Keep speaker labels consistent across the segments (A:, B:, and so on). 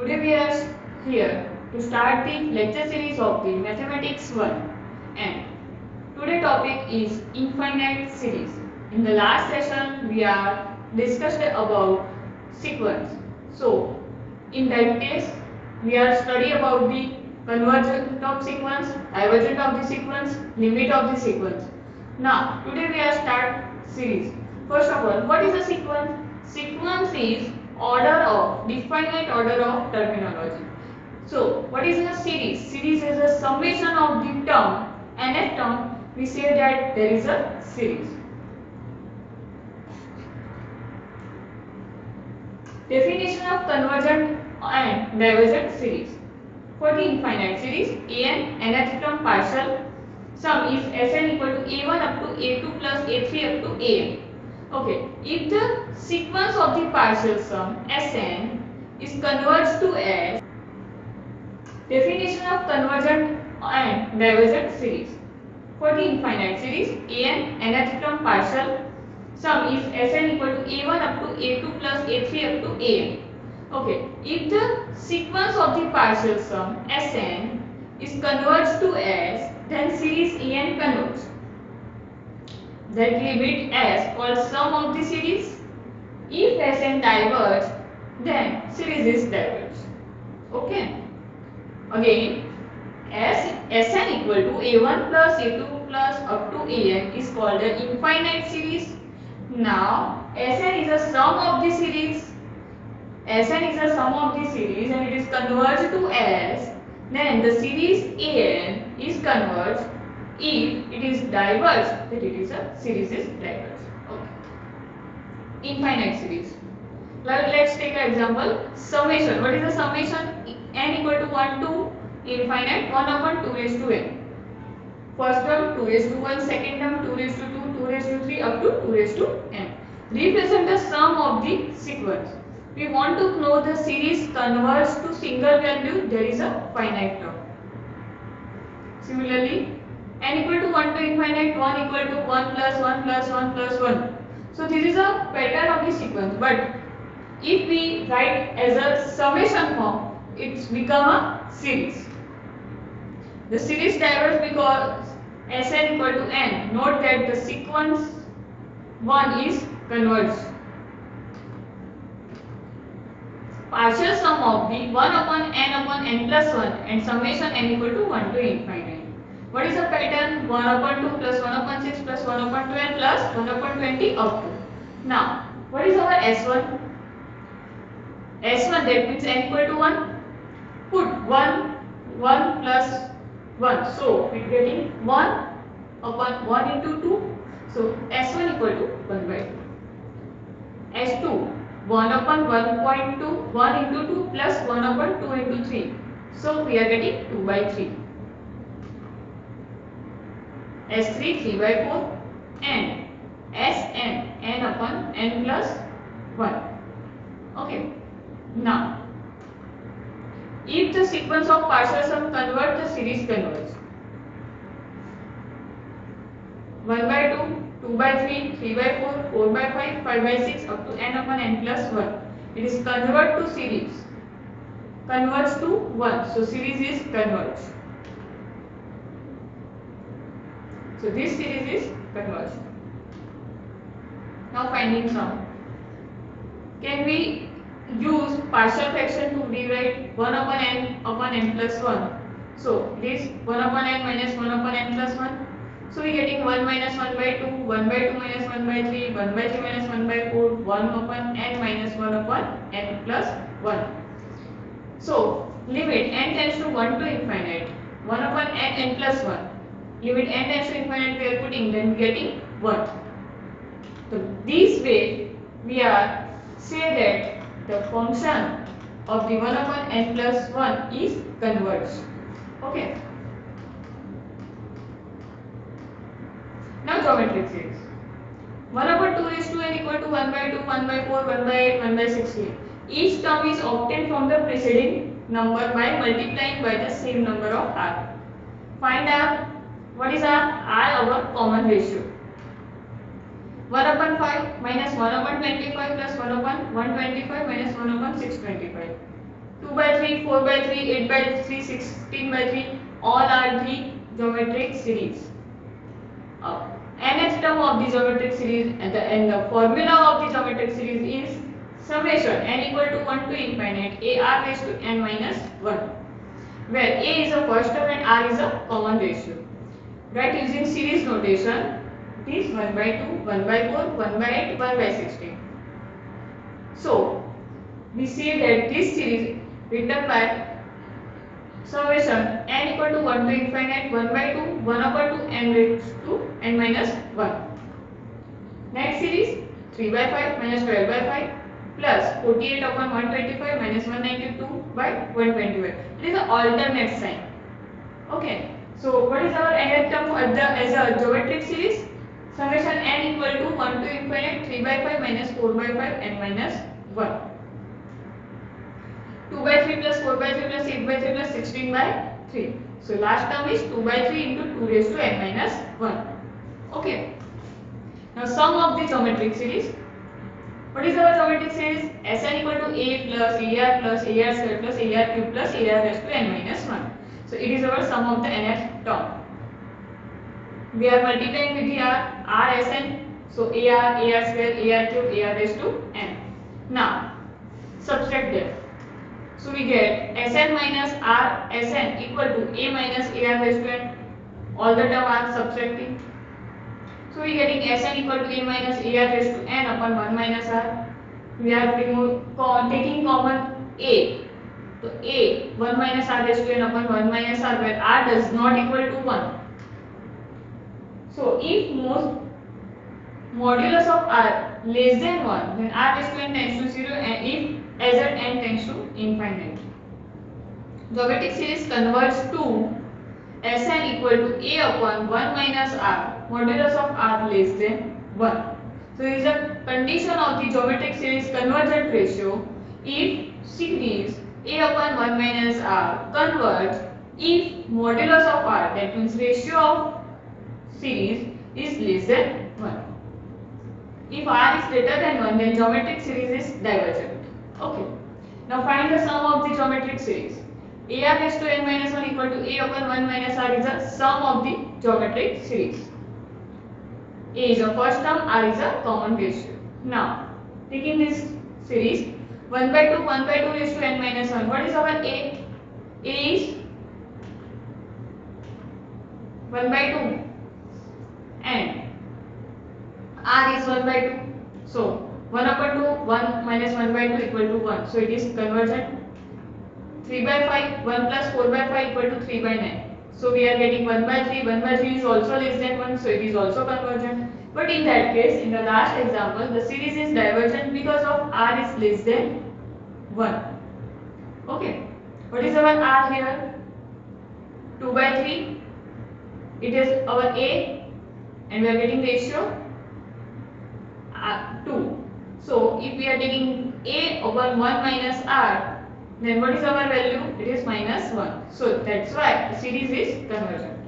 A: Today we are here to start the lecture series of the Mathematics 1, and today topic is infinite series. In the last session we are discussed about sequence. So in that case we are study about the convergent of sequence, divergent of the sequence, limit of the sequence. Now today we are start series. First of all, what is a sequence? Sequence is order of definite order of terminology. So what is a series? Series is a summation of the term, and a term we say that there is a series. Definition of convergent and divergent series. For the infinite series, an nth term partial sum if Sn equal to a1 up to a2 plus a3 up to an. Okay, if the sequence of the partial sum Sn is converged to S. Definition of convergent and divergent series. For the infinite series, an nth term partial sum if Sn equal to a1 up to a2 plus a3 up to an. Okay, if the sequence of the partial sum Sn is converged to S, then series En converges. That limit S called sum of the series. If Sn diverge, then series is diverged. Okay. Again, as Sn equal to a1 plus a2 plus up to an is called an infinite series. Now, Sn is a sum of the series. Sn is a sum of the series and it is converged to S. Then the series An is converged. If it is diverged, then it is a series is diverged. Okay. Infinite series. Let's take an example. Summation. What is the summation? N equal to 1 to infinite 1 upon 2 raised to n. First term 2 raised to 1, second term 2 raised to 2, 2 raised to 3 up to 2 raised to n. Represent the sum of the sequence. We want to know the series converges to single value, there is a finite term. Similarly, n equal to 1 to infinite, 1 equal to 1 plus 1 plus 1 plus 1. So this is a pattern of the sequence, but if we write as a summation form, it's become a series. The series diverges because Sn equal to n. Note that the sequence 1 is converged. Partial sum of the 1 upon n plus 1 and summation n equal to 1 to infinite. What is the pattern? 1 upon 2 plus 1 upon 6 plus 1 upon 12 plus 1 upon 20 up to. Now, what is our S1? S1, that means n equal to 1. Put 1 plus 1. So, we are getting 1 upon 1 into 2. So, S1 equal to 1 by 2. S2, 1 upon 1.2, 1 into 2 plus 1 upon 2 into 3. So, we are getting 2 by 3. S3, 3 by 4. And Sn, n upon n plus 1. Okay. Now, if the sequence of partial sum converge, the series converges. 1 by 2, 2 by 3, 3 by 4, 4 by 5, 5 by 6 up to n upon n plus 1. It is convert to series. Converts to 1. So series is converged. So this series is converged. Now finding sum. Can we use partial fraction to rewrite 1 upon n plus 1? So this 1 upon n minus 1 upon n plus 1. So we are getting 1 minus 1 by 2, 1 by 2 minus 1 by 3, 1 by 3 minus 1 by 4, 1 upon n minus 1 upon n plus 1. So limit n tends to 1 to infinite, 1 upon n plus 1. Limit n tends to infinite we are putting, then getting 1. So this way we are say that the function of the 1 upon n plus 1 is converged. Okay. Now geometric series. 1 upon 2 raised to n equal to 1 by 2, 1 by 4, 1 by 8, 1 by 16. Each term is obtained from the preceding number by multiplying by the same number of r. Find r. What is r? R our common ratio. 1 upon 5 minus 1 upon 25 plus 1 upon 125 minus 1 upon 625. 2 by 3, 4 by 3, 8 by 3, 16 by 3, all are the geometric series. Nth term of the geometric series and the formula of the geometric series is summation n equal to 1 to infinite a r raised to n minus 1, where a is a first term and r is a common ratio. Right, using series notation, it is 1 by 2, 1 by 4, 1 by 8, 1 by 16. So we see that this series written by summation n equal to 1 to infinite 1 by 2, 1 upon 2 n raised to n minus 1. Next series 3 by 5 minus 12 by 5 plus 48 upon 125 minus 192 by 125. It is an alternate sign. Okay. So what is our nth term as a geometric series? Summation n equal to 1 to infinite 3 by 5 minus 4 by 5 n minus 1. 2 by 3 plus 4 by 3 plus 8 by 3 plus 16 by 3. So last term is 2 by 3 into 2 raised to n minus 1. Okay. Now sum of the geometric series. What is our geometric series? Sn equal to a plus ar square plus ar cube plus ar raised to n minus 1. So it is our sum of the nth term. We are multiplying with the r sn. So ar square, ar cube, ar raised to n. Now subtract them. So we get Sn minus R Sn equal to A minus AR raised to n. All the term are subtracting. So we getting Sn equal to A minus AR raised to n upon 1 minus R. We are taking common A. So A 1 minus R raised to n upon 1 minus R, where R does not equal to 1. So if modulus of R less than 1, then R raised to n tends to 0, and if as at n tends to infinite. Geometric series converges to Sn equal to A upon 1 minus R, modulus of R less than 1. So this is a condition of the geometric series convergent ratio if series A upon 1 minus R converge if modulus of R, that means ratio of series, is less than 1. If R is greater than 1, then geometric series is divergent. Okay. Now find the sum of the geometric series. AR raised to n minus 1 equal to A upon 1 minus R is the sum of the geometric series. A is a first term, R is a common ratio. Now taking this series 1 by 2 raised to n minus 1. What is our A? A is 1 by 2 and R is 1 by 2. So 1 upon 2, 1 minus 1 by 2 equal to 1. So it is convergent. 3 by 5, 1 plus 4 by 5 equal to 3 by 9. So we are getting 1 by 3. 1 by 3 is also less than 1. So it is also convergent. But in that case, in the last example, the series is divergent because of R is less than 1. Okay. What is our R here? 2 by 3. It is our A, and we are getting ratio 2. So if we are taking A upon 1 minus R, then what is our value? It is minus 1. So that's why the series is convergent.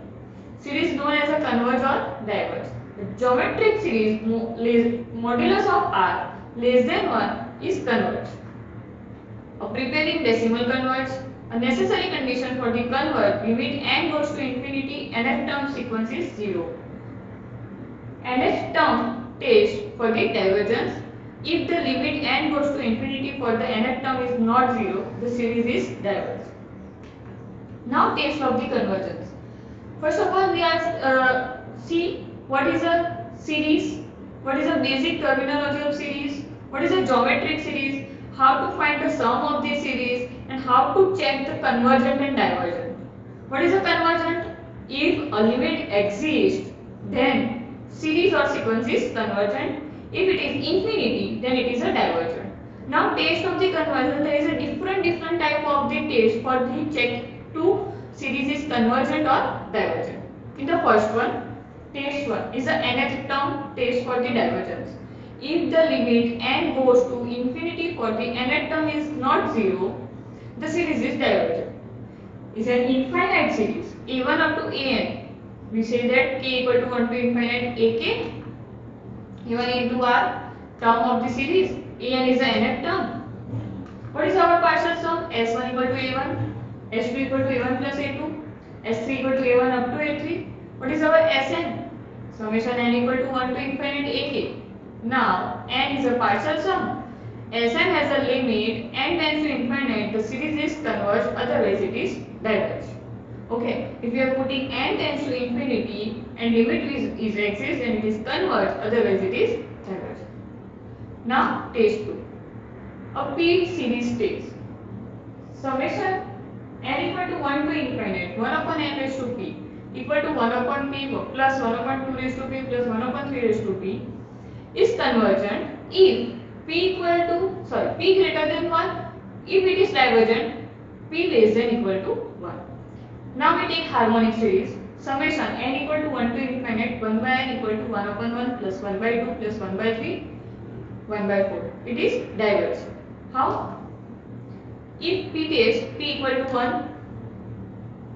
A: Series known as a converge or diverge. The geometric series modulus of R less than 1 is converge. Preparing decimal converge. A necessary condition for the converge, limit n goes to infinity, nth term sequence is 0. Nth term test for the divergence. If the limit n goes to infinity for the nth term is not 0, the series is divergent. Now test of the convergence. First of all, we are see what is a series, what is a basic terminology of series, what is a geometric series, how to find the sum of the series, and how to check the convergent and divergent. What is a convergent? If a limit exists, then series or sequence is convergent. If it is infinity, then it is a divergent. Now test of the convergence, there is a different type of the test for the check to series is convergent or divergent. In the first one, test 1 is the nth term test for the divergence. If the limit n goes to infinity for the nth term is not 0, the series is divergent. Is an infinite series a1 up to an. We say that k equal to 1 to infinite ak a1 into r term of the series. An is the nth term. What is our partial sum? S1 equal to a1 S2 equal to A1 plus A2, S3 equal to A1 up to A3. What is our Sn? Summation n equal to 1 to infinite ak. Now n is a partial sum. Sn has a limit n tends to infinite, the series is converged, otherwise it is diverged. Okay, if we are putting n tends to infinity and limit is exists, then it is converged, otherwise it is diverged. Now test 2. A P series test. Summation n equal to 1 to infinite 1 upon n raised to p equal to 1 upon p plus 1 upon 2 raised to p plus 1 upon 3 raised to p is convergent if p greater than 1, if it is divergent p less than equal to 1. Now we take harmonic series. Summation n equal to 1 to infinite 1 by n equal to 1 upon 1 plus 1 by 2 plus 1 by 3 1 by 4. It is divergent. How? If p test p equal to 1,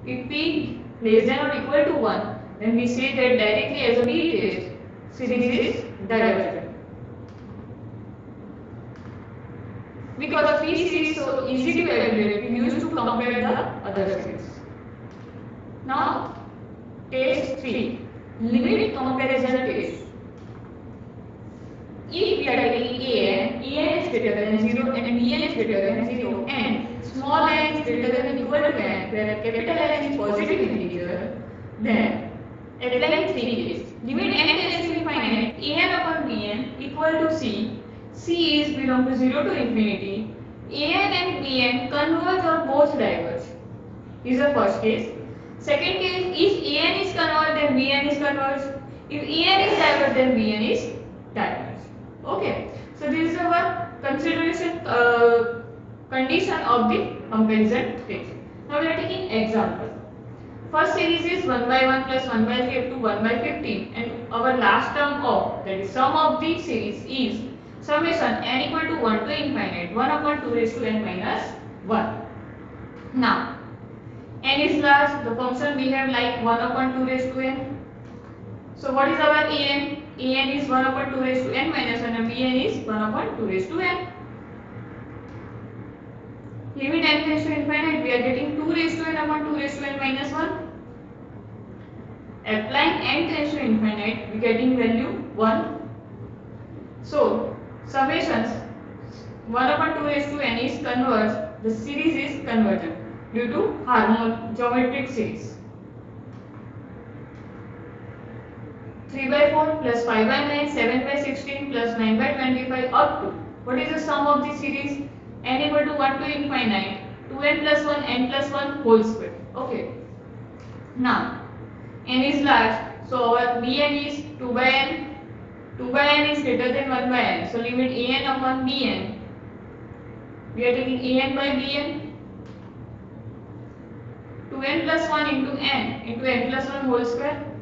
A: if p less than or equal to 1, then we say that directly as a p test series is divergent. Because p series is so easy to evaluate, we used to compare the other series. Now test 3, limit comparison test. If we are taking an is greater than 0 and bn is greater than 0 and small n is greater than or equal to n, where capital N is positive integer, then applying 3 cases. Limit n tends to infinite, an upon bn equal to c, c is belong to 0 to infinity, an and bn converge or both diverge. This is the first case. Second case, if an is converged, then bn is converged. If an is diverged, then bn is diverged. Okay, so this is our consideration condition of the comparison test. Now we are taking example. First series is 1 by 1 plus 1 by 3 up to 1 by 15, and our last term of, that is sum of the series, is summation n equal to 1 to infinite 1 upon 2 raised to n minus 1. Now n is large, the function we have like 1 upon 2 raised to n. So what is our an? An is 1 upon 2 raised to n minus 1 and bn is 1 upon 2 raised to n. Limit n tends to infinite, we are getting 2 raised to n upon 2 raised to n minus 1. Applying n tends to infinite, we are getting value 1. So summations 1 upon 2 raised to n is converged, the series is convergent due to geometric series. 3 by 4 plus 5 by 9, 7 by 16 plus 9 by 25 up to, what is the sum of the series? N equal to 1 to infinite 2n plus 1 n plus 1 whole square. Okay. Now n is large, so our bn is 2 by n. 2 by n is greater than 1 by n. So limit an upon bn. We are taking an by bn. 2n plus 1 into n plus 1 whole square.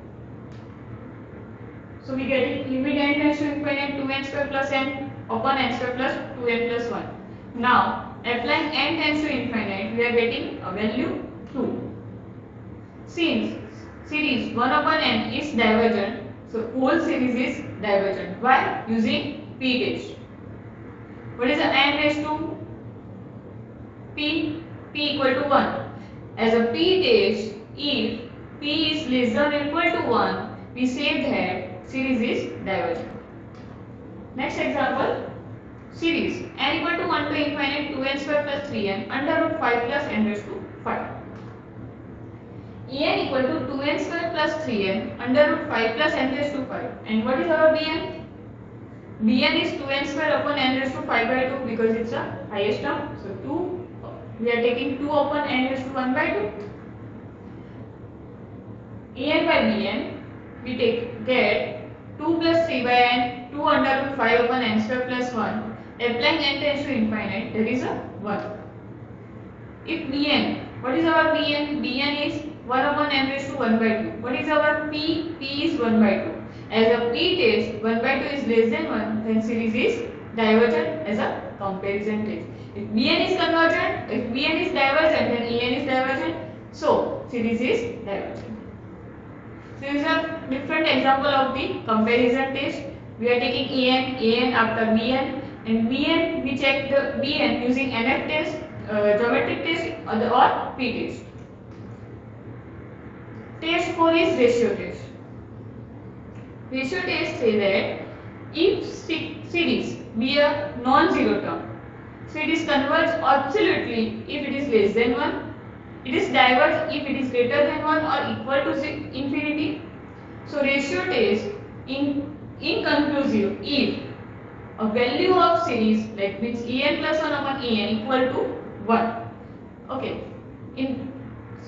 A: So we get limit n tends to infinite 2n square plus n upon n square plus 2n plus 1. Now applying n tends to infinite, we are getting a value 2. Since series 1 upon n is divergent, so whole series is divergent. Why? Using p test. What is the n raised to p? P equal to 1. As a p test, if p is less than or equal to 1, we say that series is divergent. Next example, series n equal to 1 to infinite 2n square plus 3n under root 5 plus n raised to 5. En equal to 2n square plus 3n under root 5 plus n raised to 5. And what is our bn? Bn is 2n square upon n raised to 5 by 2 because it's a highest term. So 2, we are taking 2 upon n raised to 1 by 2. En by bn, we get 2 plus 3 by n, 2 under root 5 upon n square plus 1. Applying n tends to infinite, there is a 1. If bn, what is our bn? Bn is 1 upon n raised to 1 by 2. What is our p? P is 1 by 2. As a p test, 1 by 2 is less than 1, then series is divergent as a comparison test. If bn is convergent, if bn is divergent, then en is divergent. So series is divergent. So this is a different example of the comparison test. We are taking an after bn, and bn we check the bn using nf test, geometric test or p test. Test 4 is ratio test. Ratio test says that if series be a non-zero term, so it is converged absolutely if it is less than 1, it is diverged if it is greater than 1 or equal to infinity. So ratio test in conclusive if a value of series like means en plus 1 upon en equal to 1. Okay, in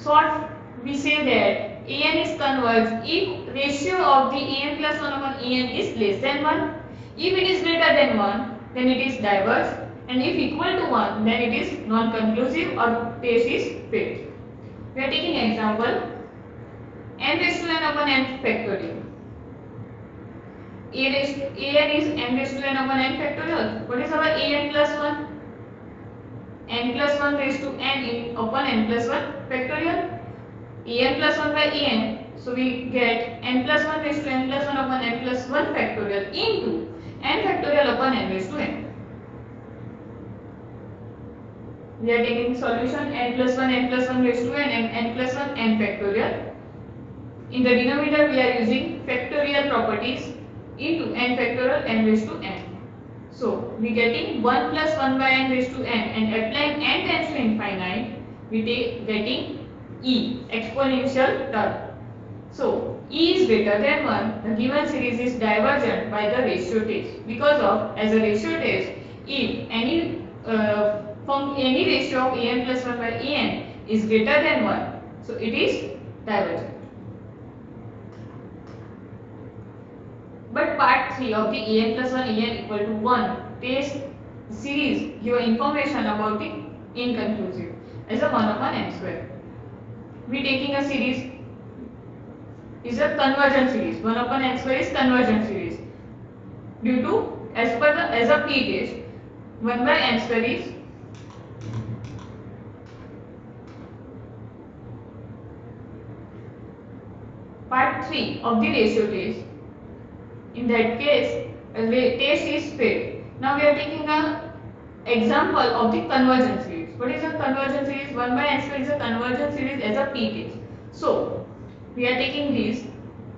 A: short we say that an is converged if ratio of the en plus 1 upon en is less than 1. If it is greater than 1, then it is diverged, and if equal to 1, then it is non-conclusive or test is failed. We are taking example n raised to n upon n factorial. an is n raised to n upon n factorial. What is our an plus 1? n plus 1 raised to n upon n plus 1 factorial. En plus 1 by en, so we get n plus 1 raised to n plus 1 upon n plus 1 factorial into n factorial upon n raised to n. We are taking solution n plus 1 raised to n and n plus 1 n factorial. In the denominator we are using factorial properties into n factorial n raised to n. So we getting 1 plus 1 by n raised to n, and applying n tends to infinite, we getting e, exponential term. So e is greater than 1, the given series is divergent by the ratio test, because of as a ratio test, if any ratio of an plus 1 by en is greater than 1, so it is divergent. But part 3 of the an plus 1 en equal to 1 test series give information about the inconclusive as a 1 upon n square. We taking a series is a convergent series. 1 upon n square is convergent series. Due to as a p test, 1 by n square is part 3 of the ratio test. In that case, test is failed. Now we are taking a example of the convergent series. What is a convergent series? 1 by n square is a convergent series as a p test. So we are taking this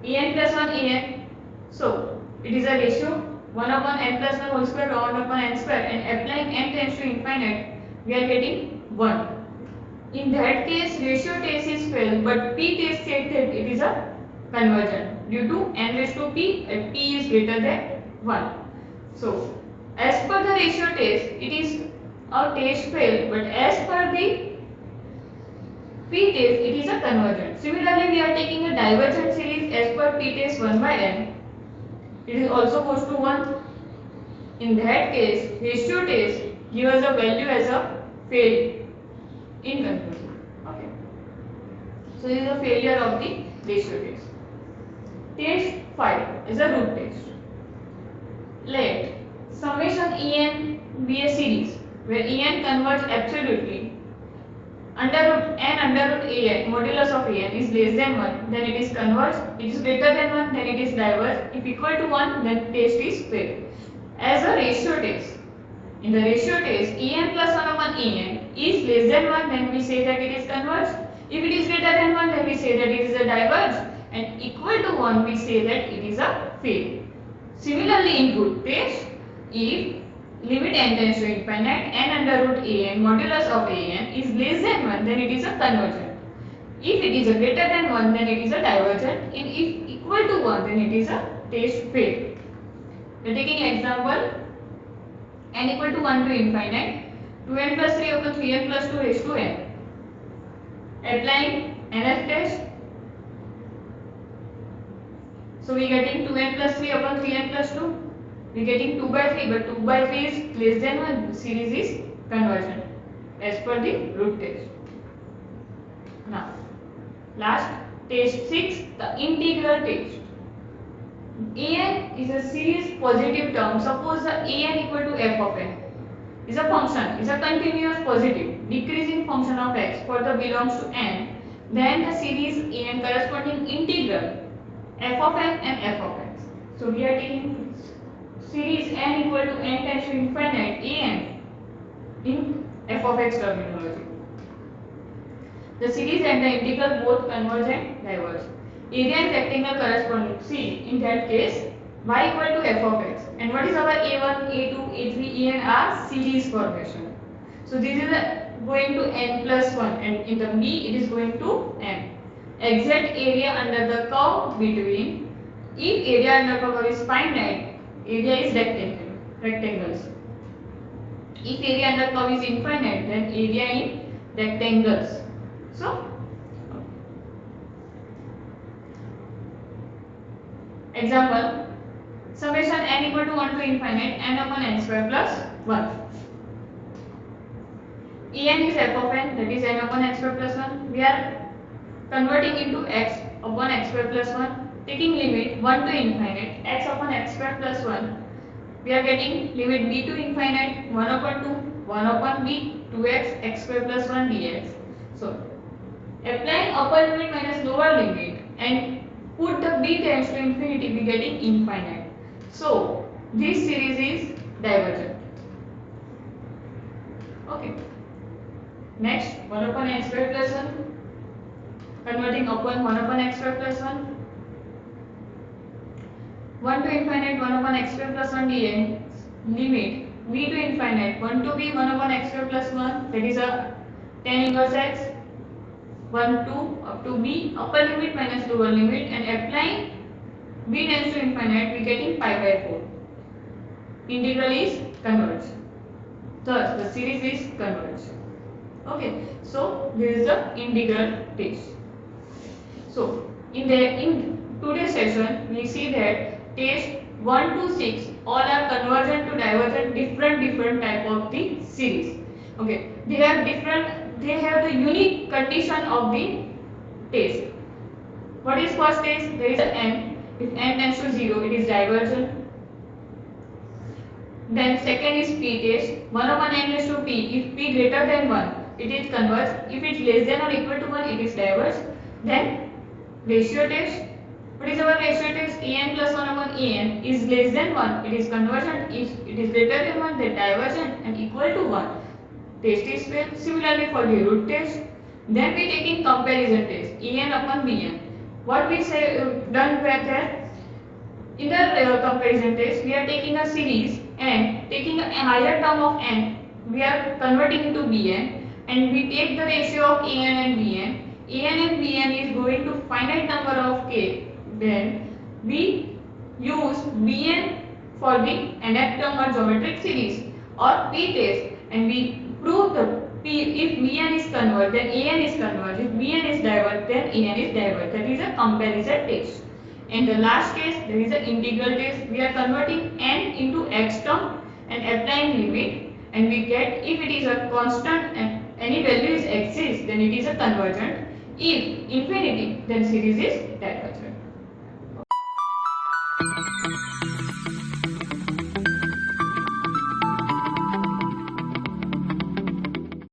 A: en plus 1 en. So it is a ratio 1 upon n plus 1 whole square 1 upon n square, and applying n tends to infinite, we are getting 1. In that case, ratio test is failed, but p test said that it is a convergent due to n raised to p and p is greater than 1. So as per the ratio test, it is a test failed, but as per the p test, it is a convergent. Similarly, we are taking a divergent series as per p test 1 by n. It is also goes to 1. In that case, ratio test gives us a value as a failed, inconclusive. Okay. So this is a failure of the ratio test. Test 5 is a root test. Let summation en be a series where en converges absolutely. Under root n under root an modulus of an is less than 1, then it is converged. It is greater than 1, then it is diverged. If equal to 1, then test is failed. As a ratio test, in the ratio test, en plus 1 upon en is less than 1, then we say that it is converged. If it is greater than 1, then we say that it is a diverged, and equal to 1, we say that it is a failed. Similarly, in root test, if limit n tends to infinite, n under root an modulus of an is less than 1, then it is a convergent. If it is a greater than 1, then it is a divergent, and if equal to 1, then it is a test failed. We are taking example n equal to 1 to infinite, 2n plus 3 upon 3n plus 2 raised to n. Applying nth test, so we getting 2n plus 3 upon 3n plus 2. We getting 2 by 3, but 2 by 3 is less than 1. Series is convergent as per the root test. Now, last test 6, the integral test. An is a series positive term. Suppose the an equal to f of n is a function, is a continuous positive decreasing function of x for the belongs to n. Then the series an corresponding integral f of n and f of x. So we are taking series n equal to n tends to infinite an in f of x terminology. The series and the integral both converge and diverge. Area and rectangle corresponding. See, in that case, y equal to f of x. And what is our a1, a2, a3, en are series formation. So this is going to n plus 1 and in the b it is going to m. Exact area under the curve between, if area under curve is finite, area is rectangles. If area under curve is infinite, then area in rectangles. So, example, summation n equal to 1 to infinite n upon n square plus 1. En is f of n, that is n upon x square plus 1. We are converting into x upon x square plus 1, taking limit 1 to infinite x upon x square plus 1. We are getting limit b to infinite 1 upon 2, 1 upon b, 2x x square plus 1 dx. So, applying upper limit minus lower limit and put the b tends to infinity, we getting infinite. So, this series is divergent. Okay. Next, 1 upon x square plus 1. Converting upon 1 upon x square plus 1. 1 to infinite 1 upon x square plus 1 dx. Limit b to infinite 1 to b 1 upon x square plus 1. That is a tan inverse x. 1 to up to b, upper limit minus lower limit, and applying b tends to infinite, we getting pi by 4. Integral is converged. Thus, the series is converged. Okay, so this is the integral test. So, in today's session, we see that test 1 to 6 all are convergent to divergent, different type of the series. Okay, they have the unique condition of the test. What is first test? There is n. If n tends to 0, it is divergent. Then second is p test. 1 upon n raised to p. If p greater than 1, it is converged. If it is less than or equal to 1, it is diverged. Then ratio test. What is our ratio test? En plus 1 upon en is less than 1, it is convergent. If it is greater than 1, then divergent, and equal to 1. Test is failed. Similarly for the root test. Then we taking comparison test. En upon bn. What we say done with that? In the comparison test, we are taking a series and taking a higher term of n, we are converting into bn, and we take the ratio of an and bn. An and bn is going to finite number of k. Then we use bn for the nth term or geometric series, or p test, and we prove the p. If bn is converged, then an is converged. If bn is diverged, then an is diverged. That is a comparison test. In the last case, there is an integral test. We are converting n into x term and applying limit, and we get, if it is a constant and any value is exists, then it is a convergent. If infinity, then series is divergent.